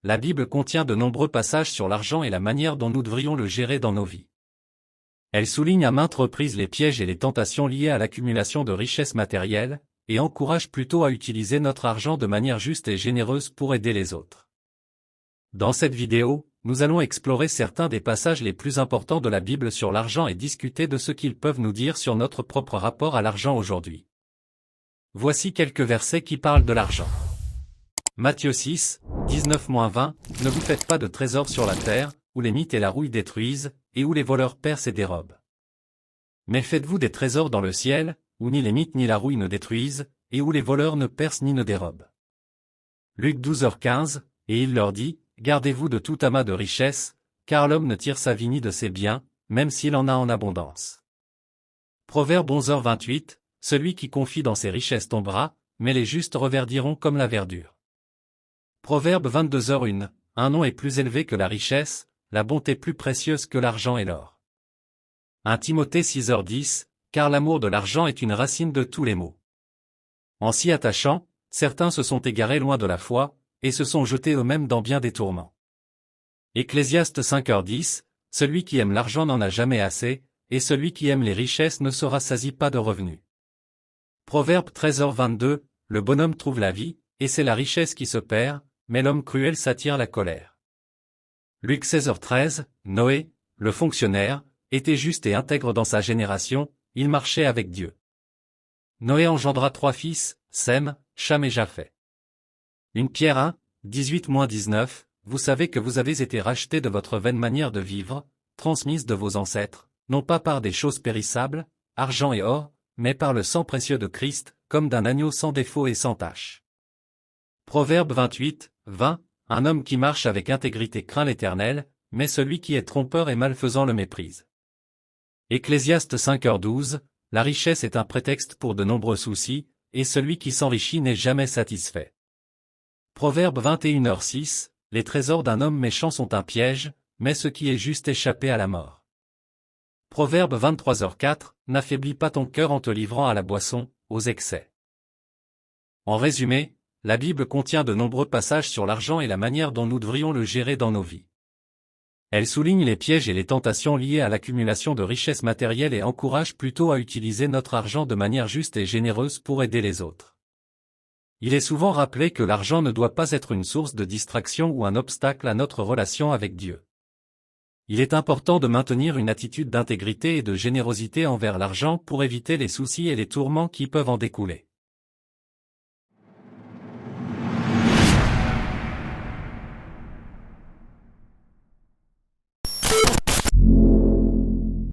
la Bible contient de nombreux passages sur l'argent et la manière dont nous devrions le gérer dans nos vies. Elle souligne à maintes reprises les pièges et les tentations liées à l'accumulation de richesses matérielles, et encourage plutôt à utiliser notre argent de manière juste et généreuse pour aider les autres. Dans cette vidéo, nous allons explorer certains des passages les plus importants de la Bible sur l'argent et discuter de ce qu'ils peuvent nous dire sur notre propre rapport à l'argent aujourd'hui. Voici quelques versets qui parlent de l'argent. Matthieu 6, 19-20, ne vous faites pas de trésors sur la terre, où les mites et la rouille détruisent, et où les voleurs percent et dérobent. Mais faites-vous des trésors dans le ciel, où ni les mites ni la rouille ne détruisent, et où les voleurs ne percent ni ne dérobent. Luc 12h15, et il leur dit, gardez-vous de tout amas de richesses, car l'homme ne tire sa vie ni de ses biens, même s'il en a en abondance. Proverbe 11h28, celui qui confie dans ses richesses tombera, mais les justes reverdiront comme la verdure. Proverbe 22h1, un nom est plus élevé que la richesse, la bonté plus précieuse que l'argent et l'or. 1 Timothée 6h10, car l'amour de l'argent est une racine de tous les maux. En s'y attachant, certains se sont égarés loin de la foi, et se sont jetés eux-mêmes dans bien des tourments. Ecclésiaste 5h10, celui qui aime l'argent n'en a jamais assez, et celui qui aime les richesses ne se rassasie pas de revenus. Proverbe 13h22, le bonhomme trouve la vie, et c'est la richesse qui se perd, mais l'homme cruel s'attire la colère. Luc 16h13, Noé, le fonctionnaire, était juste et intègre dans sa génération, il marchait avec Dieu. Noé engendra 3 fils, Sem, Cham et Japheth. 1 Pierre 1, 18-19, vous savez que vous avez été rachetés de votre vaine manière de vivre, transmise de vos ancêtres, non pas par des choses périssables, argent et or, mais par le sang précieux de Christ, comme d'un agneau sans défaut et sans tache. Proverbe 28, 20, un homme qui marche avec intégrité craint l'Éternel, mais celui qui est trompeur et malfaisant le méprise. Ecclésiaste 5h12, la richesse est un prétexte pour de nombreux soucis, et celui qui s'enrichit n'est jamais satisfait. Proverbe 21h6, les trésors d'un homme méchant sont un piège, mais ce qui est juste échappe à la mort. Proverbe 23h4, n'affaiblis pas ton cœur en te livrant à la boisson, aux excès. En résumé, la Bible contient de nombreux passages sur l'argent et la manière dont nous devrions le gérer dans nos vies. Elle souligne les pièges et les tentations liées à l'accumulation de richesses matérielles et encourage plutôt à utiliser notre argent de manière juste et généreuse pour aider les autres. Il est souvent rappelé que l'argent ne doit pas être une source de distraction ou un obstacle à notre relation avec Dieu. Il est important de maintenir une attitude d'intégrité et de générosité envers l'argent pour éviter les soucis et les tourments qui peuvent en découler.